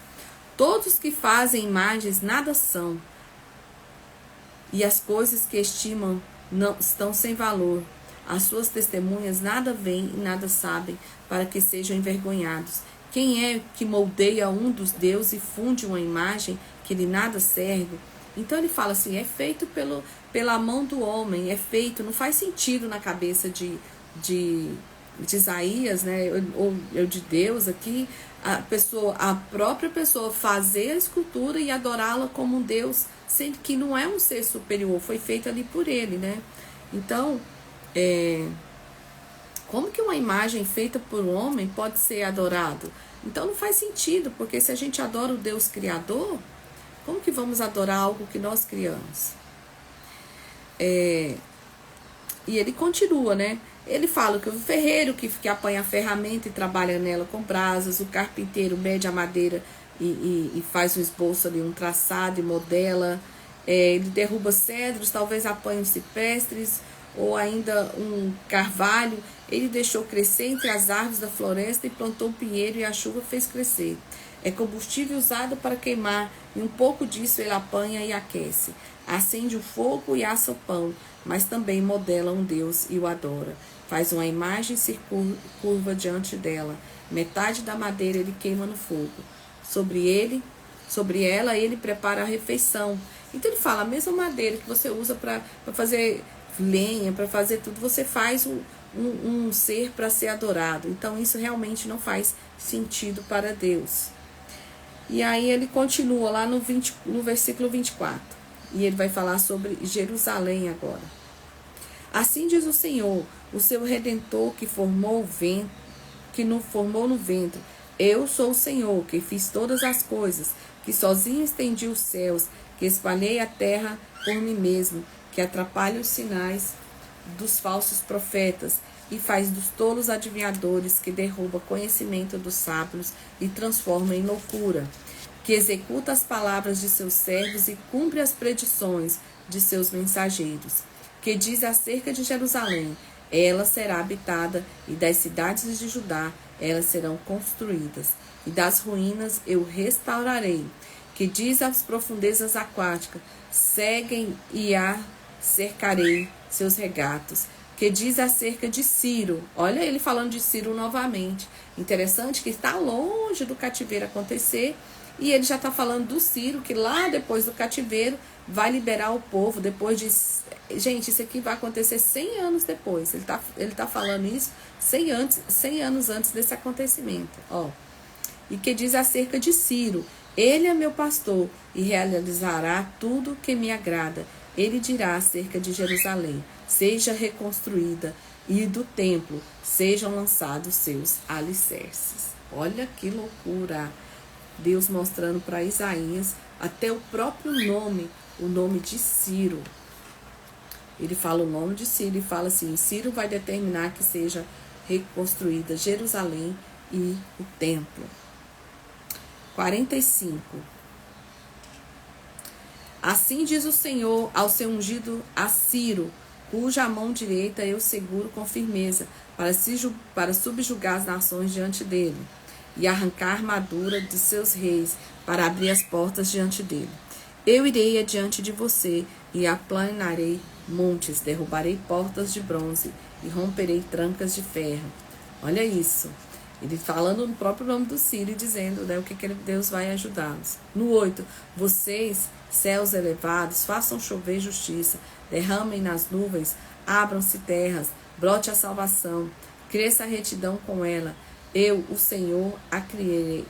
Todos que fazem imagens nada são, e as coisas que estimam não estão sem valor. As suas testemunhas nada veem e nada sabem, para que sejam envergonhados. Quem é que moldeia um dos deuses e funde uma imagem que lhe nada serve? Então ele fala assim, é feito pela mão do homem, é feito, não faz sentido na cabeça de Isaías, né, ou de Deus aqui, a própria pessoa fazer a escultura e adorá-la como um Deus, sendo que não é um ser superior, foi feito ali por ele, né? Então, como que uma imagem feita por um homem pode ser adorado? Então não faz sentido, porque se a gente adora o Deus Criador, como que vamos adorar algo que nós criamos? E ele continua, né? Ele fala que o ferreiro que apanha a ferramenta e trabalha nela com brasas, o carpinteiro mede a madeira e faz um esboço ali, um traçado e modela, ele derruba cedros, talvez apanhe os ciprestes, ou ainda um carvalho, ele deixou crescer entre as árvores da floresta e plantou um pinheiro e a chuva fez crescer. É combustível usado para queimar e um pouco disso ele apanha e aquece. Acende o fogo e assa o pão, mas também modela um Deus e o adora. Faz uma imagem e se curva diante dela. Metade da madeira ele queima no fogo. Sobre ela ele prepara a refeição. Então ele fala, a mesma madeira que você usa para fazer lenha, para fazer tudo, você faz um ser para ser adorado. Então isso realmente não faz sentido para Deus. E aí ele continua lá no versículo 24. E ele vai falar sobre Jerusalém agora. Assim diz o Senhor, o seu Redentor que formou o vento, que nos formou no ventre. Eu sou o Senhor, que fiz todas as coisas, que sozinho estendi os céus, que espalhei a terra por mim mesmo, que atrapalha os sinais dos falsos profetas e faz dos tolos adivinhadores, que derruba conhecimento dos sábios e transforma em loucura, que executa as palavras de seus servos e cumpre as predições de seus mensageiros, que diz acerca de Jerusalém, ela será habitada, e das cidades de Judá elas serão construídas, e das ruínas eu restaurarei, que diz às profundezas aquáticas, seguem e a cercarei seus regatos, que diz acerca de Ciro, olha ele falando de Ciro novamente, interessante que está longe do cativeiro acontecer, e ele já está falando do Ciro, que lá depois do cativeiro vai liberar o povo, depois de... Gente, isso aqui vai acontecer 100 anos depois, ele tá falando isso 100 anos antes desse acontecimento, ó. E que diz acerca de Ciro, ele é meu pastor e realizará tudo que me agrada. Ele dirá acerca de Jerusalém, seja reconstruída, e do templo sejam lançados seus alicerces. Olha que loucura! Deus mostrando para Isaías até o próprio nome, o nome de Ciro. ele fala o nome de Ciro e fala assim: Ciro vai determinar que seja reconstruída Jerusalém e o templo. 45. Assim diz o Senhor ao seu ungido a Ciro, cuja mão direita eu seguro com firmeza, para subjugar as nações diante dele, e arrancar a armadura de seus reis, para abrir as portas diante dele. Eu irei adiante de você, e aplanarei montes, derrubarei portas de bronze, e romperei trancas de ferro. Olha isso. Ele falando no próprio nome do Ciro e dizendo, né, o que Deus vai ajudá-los. No 8, vocês, céus elevados, façam chover justiça, derramem nas nuvens, abram-se terras, brote a salvação, cresça a retidão com ela. Eu, o Senhor, a criei.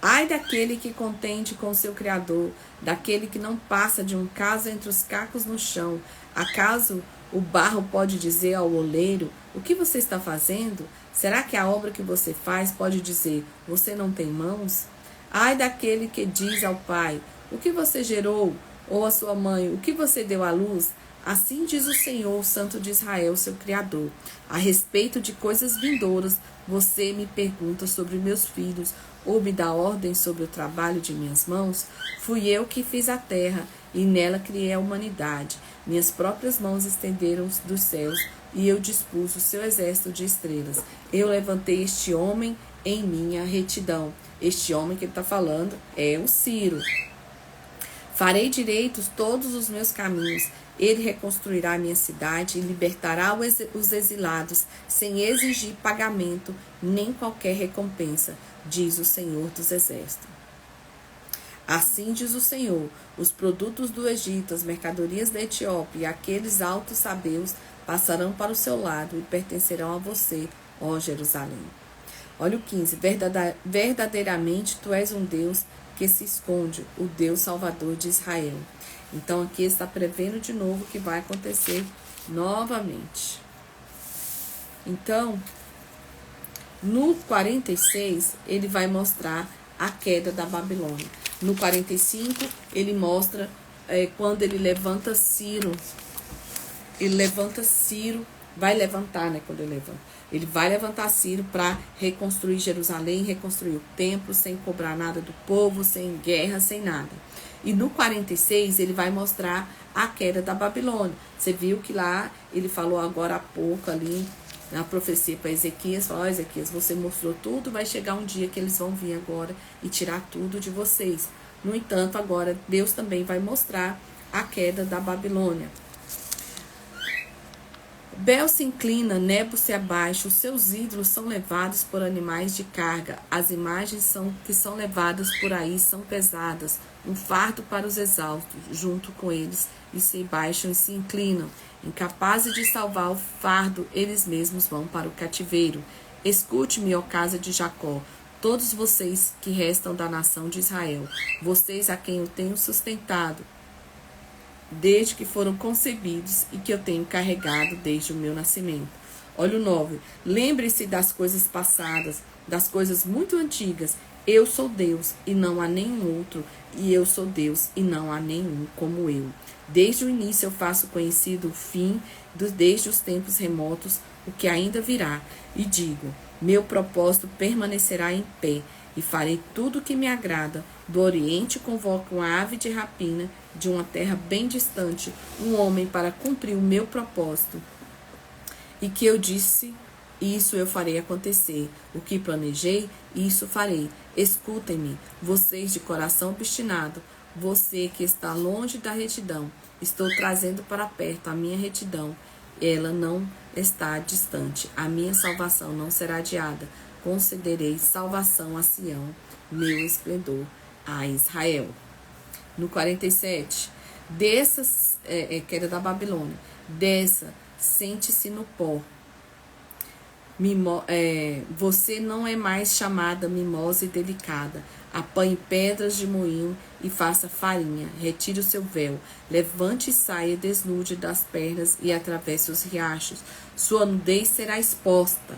Ai daquele que contende com seu Criador, daquele que não passa de um caso entre os cacos no chão. Acaso o barro pode dizer ao oleiro, o que você está fazendo? Será que a obra que você faz pode dizer, você não tem mãos? Ai daquele que diz ao pai, o que você gerou? Ou à sua mãe, o que você deu à luz? Assim diz o Senhor, o Santo de Israel, seu Criador. A respeito de coisas vindouras, você me pergunta sobre meus filhos, ou me dá ordem sobre o trabalho de minhas mãos? Fui eu que fiz a terra, e nela criei a humanidade. Minhas próprias mãos estenderam dos céus, e eu dispus o seu exército de estrelas. Eu levantei este homem em minha retidão. Este homem que ele está falando é o Ciro. Farei direitos todos os meus caminhos. Ele reconstruirá a minha cidade e libertará os exilados, sem exigir pagamento nem qualquer recompensa, diz o Senhor dos Exércitos. Assim diz o Senhor, os produtos do Egito, as mercadorias da Etiópia e aqueles altos sabeus passarão para o seu lado e pertencerão a você, ó Jerusalém. Olha o 15, verdadeiramente tu és um Deus que se esconde, o Deus Salvador de Israel. Então aqui está prevendo de novo que vai acontecer novamente. Então, no 46, ele vai mostrar a queda da Babilônia. No 45, ele mostra quando ele levanta Ciro. Ele levanta Ciro, vai levantar, né? Quando ele levanta. Ele vai levantar Ciro para reconstruir Jerusalém, reconstruir o templo, sem cobrar nada do povo, sem guerra, sem nada. E no 46, ele vai mostrar a queda da Babilônia. Você viu que lá, ele falou agora há pouco ali, na profecia para Ezequias, falou, Ezequias, você mostrou tudo, vai chegar um dia que eles vão vir agora e tirar tudo de vocês. No entanto, agora Deus também vai mostrar a queda da Babilônia. Bel se inclina, Nebo se abaixa, os seus ídolos são levados por animais de carga, as imagens que são levadas por aí são pesadas, um fardo para os exaustos, junto com eles, e se baixam e se inclinam. Incapazes de salvar o fardo, eles mesmos vão para o cativeiro. Escute-me, ó casa de Jacó, todos vocês que restam da nação de Israel, vocês a quem eu tenho sustentado, desde que foram concebidos e que eu tenho carregado desde o meu nascimento. Olha o 9. Lembre-se das coisas passadas, das coisas muito antigas. Eu sou Deus e não há nenhum outro, e eu sou Deus e não há nenhum como eu. Desde o início eu faço conhecido o fim, desde os tempos remotos, o que ainda virá, e digo, meu propósito permanecerá em pé, e farei tudo o que me agrada. Do Oriente convoco uma ave de rapina, de uma terra bem distante, um homem para cumprir o meu propósito. E que eu disse, isso eu farei acontecer. O que planejei, isso farei. Escutem-me, vocês de coração obstinado, você que está longe da retidão. Estou trazendo para perto a minha retidão. Ela não está distante. A minha salvação não será adiada. Concederei salvação a Sião, meu esplendor a Israel. No 47, dessas, queda da Babilônia, dessa, sente-se no pó. Você não é mais chamada mimosa e delicada. Apanhe pedras de moinho e faça farinha. Retire o seu véu. Levante e saia, desnude das pernas e atravesse os riachos. Sua nudez será exposta.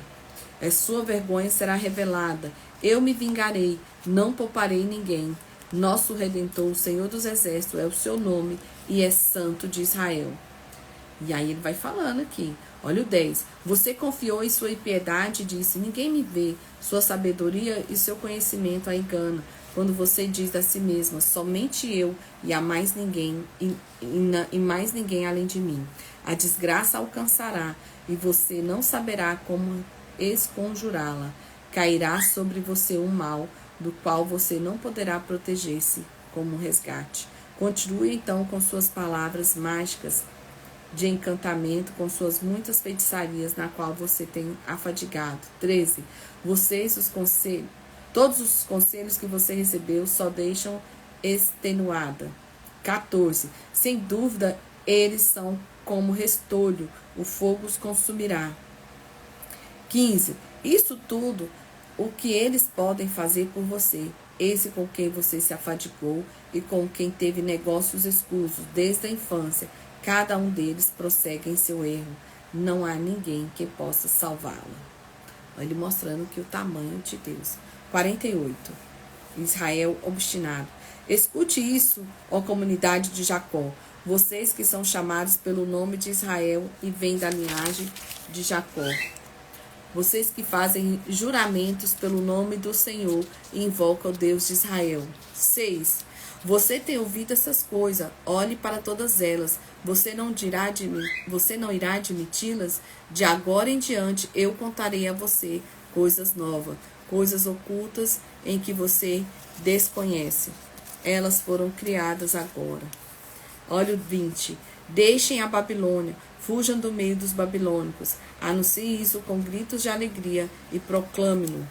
Sua vergonha será revelada. Eu me vingarei, não pouparei ninguém. Nosso Redentor, o Senhor dos Exércitos, é o seu nome. e é santo de Israel. E aí ele vai falando aqui. Olha o 10. Você confiou em sua impiedade e disse: ninguém me vê. Sua sabedoria e seu conhecimento a engana. Quando você diz a si mesma: somente eu e há mais ninguém, e mais ninguém além de mim. A desgraça alcançará e você não saberá como esconjurá-la. Cairá sobre você um mal do qual você não poderá proteger-se como um resgate. Continue então com suas palavras mágicas de encantamento, com suas muitas feitiçarias na qual você tem afadigado. 13. Todos os conselhos que você recebeu só deixam extenuada. 14. Sem dúvida, eles são como restolho, o fogo os consumirá. 15. Isso tudo, o que eles podem fazer por você, esse com quem você se afadigou e com quem teve negócios escusos desde a infância, cada um deles prossegue em seu erro. Não há ninguém que possa salvá-la. Ele mostrando que o tamanho de Deus. 48. Israel obstinado. Escute isso, ó comunidade de Jacó, vocês que são chamados pelo nome de Israel e vêm da linhagem de Jacó. Vocês que fazem juramentos pelo nome do Senhor e invocam o Deus de Israel. 6. Você tem ouvido essas coisas, olhe para todas elas. Você não irá admiti-las? De agora em diante eu contarei a você coisas novas, coisas ocultas em que você desconhece. Elas foram criadas agora. Olha o 20. Deixem a Babilônia, fujam do meio dos babilônicos. Anuncie isso com gritos de alegria e proclame-no.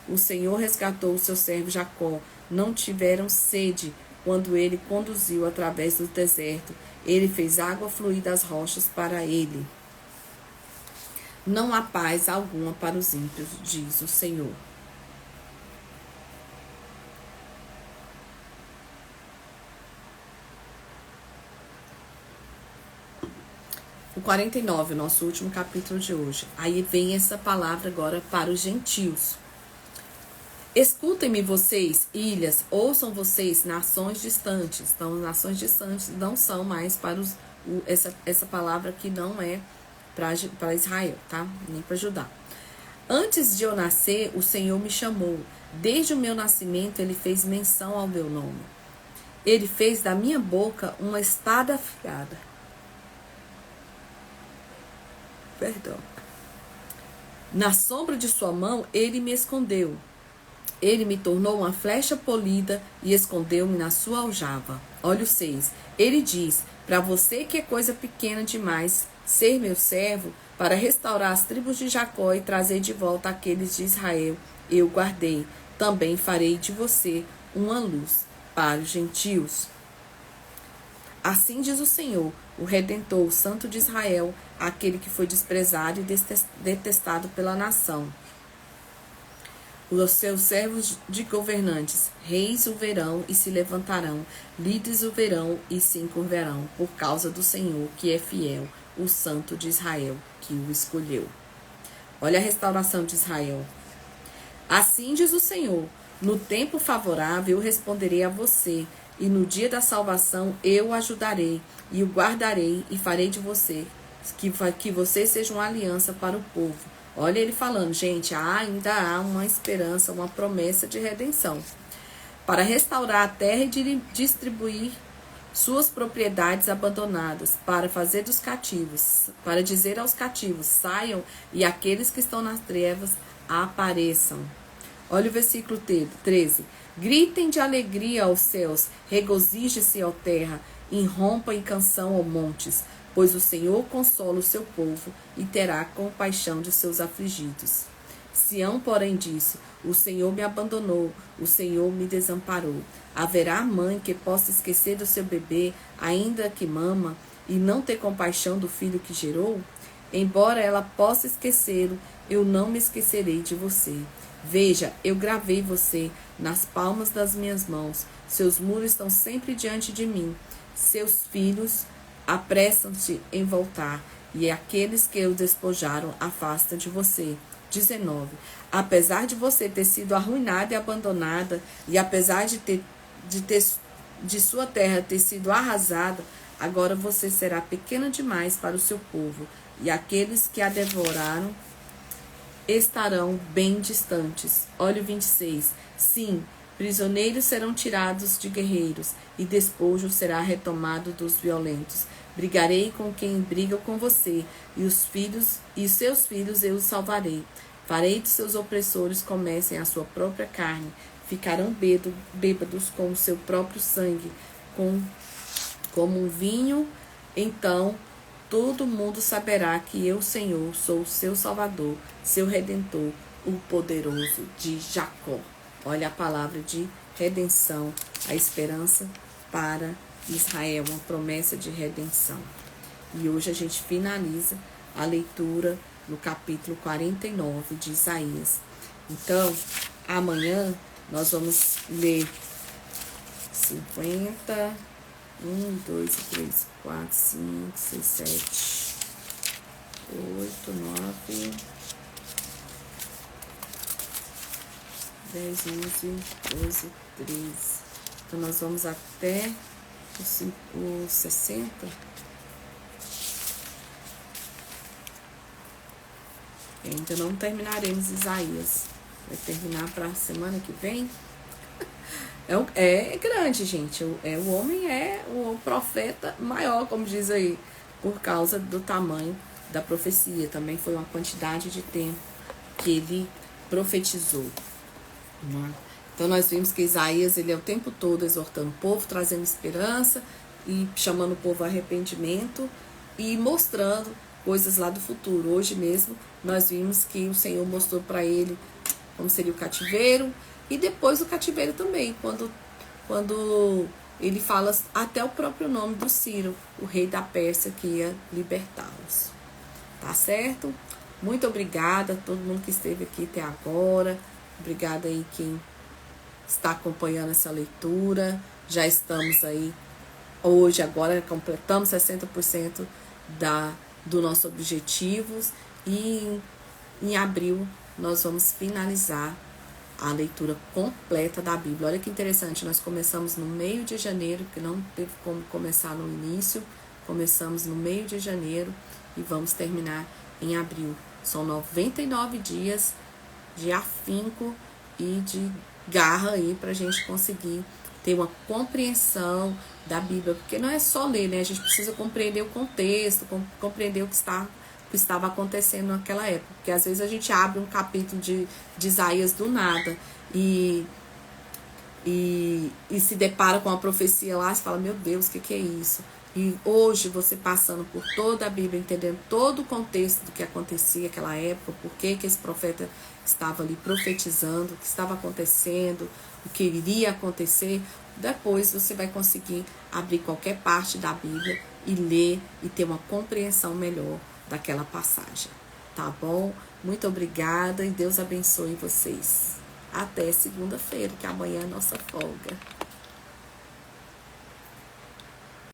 O Senhor resgatou o seu servo Jacó. Não tiveram sede quando ele conduziu através do deserto. Ele fez água fluir das rochas para ele. Não há paz alguma para os ímpios, diz o Senhor. O 49, o nosso último capítulo de hoje. Aí vem essa palavra agora para os gentios. Escutem-me vocês, ilhas, ouçam vocês, nações distantes. Então, nações distantes não são mais para essa palavra que não é para Israel, tá? Nem para Judá. Antes de eu nascer, o Senhor me chamou. Desde o meu nascimento, ele fez menção ao meu nome. Ele fez da minha boca uma espada afiada. Perdão. Na sombra de sua mão, ele me escondeu. Ele me tornou uma flecha polida e escondeu-me na sua aljava. Olha o 6. Ele diz: para você que é coisa pequena demais ser meu servo, para restaurar as tribos de Jacó e trazer de volta aqueles de Israel, eu guardei. Também farei de você uma luz para os gentios. Assim diz o Senhor, o Redentor, o Santo de Israel, aquele que foi desprezado e detestado pela nação. Os seus servos de governantes, reis o verão e se levantarão, líderes o verão e se encurvarão, por causa do Senhor, que é fiel, o Santo de Israel, que o escolheu. Olha a restauração de Israel. Assim diz o Senhor, no tempo favorável eu responderei a você, e no dia da salvação eu o ajudarei, e o guardarei, e farei de você, que você seja uma aliança para o povo. Olha ele falando, gente, ainda há uma esperança, uma promessa de redenção. Para restaurar a terra e distribuir suas propriedades abandonadas, para fazer dos cativos, para dizer aos cativos, saiam, e aqueles que estão nas trevas apareçam. Olha o versículo 13. Gritem de alegria aos céus, regozije-se, ó terra, irrompa em canção, ó montes, pois o Senhor consola o seu povo e terá compaixão de seus afligidos. Sião, porém, disse: o Senhor me abandonou, o Senhor me desamparou. Haverá mãe que possa esquecer do seu bebê, ainda que mama, e não ter compaixão do filho que gerou? Embora ela possa esquecê-lo, eu não me esquecerei de você. Veja, eu gravei você nas palmas das minhas mãos. Seus muros estão sempre diante de mim. Seus filhos apressam-se em voltar, e aqueles que o despojaram afastam de você. 19. Apesar de você ter sido arruinada e abandonada, e apesar de sua terra ter sido arrasada, Agora você será pequena demais para o seu povo, e aqueles que a devoraram estarão bem distantes. Olha o 26. Sim, prisioneiros serão tirados de guerreiros, e despojo será retomado dos violentos. Brigarei com quem briga com você, e os seus filhos eu os salvarei. Farei dos seus opressores comecem a sua própria carne, ficarão bêbados com o seu próprio sangue, como um vinho. Então todo mundo saberá que eu, Senhor, sou o seu Salvador, seu Redentor, o poderoso de Jacó. Olha a palavra de redenção, a esperança para Israel, uma promessa de redenção. E hoje a gente finaliza a leitura no capítulo 49 de Isaías. Então, amanhã nós vamos ler 50, 1, 2, 3, 4, 5, 6, 7, 8, 9, 10, 11, 12, 13. Então, nós vamos até o 60. Ainda não terminaremos Isaías. Vai terminar para a semana que vem. É grande, gente. O homem é o profeta maior, como diz aí, por causa do tamanho da profecia. Também foi uma quantidade de tempo que ele profetizou. Então nós vimos que Isaías, ele é o tempo todo exortando o povo, trazendo esperança e chamando o povo ao arrependimento e mostrando coisas lá do futuro. Hoje mesmo nós vimos que o Senhor mostrou para ele como seria o cativeiro e depois o cativeiro também, quando ele fala até o próprio nome do Ciro, o rei da Pérsia que ia libertá-los. Tá certo? Muito obrigada a todo mundo que esteve aqui até agora. Obrigada aí quem está acompanhando essa leitura. Já estamos aí hoje, agora completamos 60% do nosso objetivos e em abril nós vamos finalizar a leitura completa da Bíblia. Olha que interessante, nós começamos no meio de janeiro, que não teve como começar no início, começamos no meio de janeiro e vamos terminar em abril. São 99 dias de afinco e de garra aí para a gente conseguir ter uma compreensão da Bíblia, porque não é só ler, né? A gente precisa compreender o contexto, compreender o que estava acontecendo naquela época, porque às vezes a gente abre um capítulo de Isaías do nada e se depara com uma profecia lá e fala, meu Deus, o que é isso? E hoje você passando por toda a Bíblia, entendendo todo o contexto do que acontecia naquela época, por que esse profeta estava ali profetizando, o que estava acontecendo, o que iria acontecer, depois você vai conseguir abrir qualquer parte da Bíblia e ler e ter uma compreensão melhor daquela passagem, tá bom? Muito obrigada e Deus abençoe vocês. Até segunda-feira, que amanhã é a nossa folga.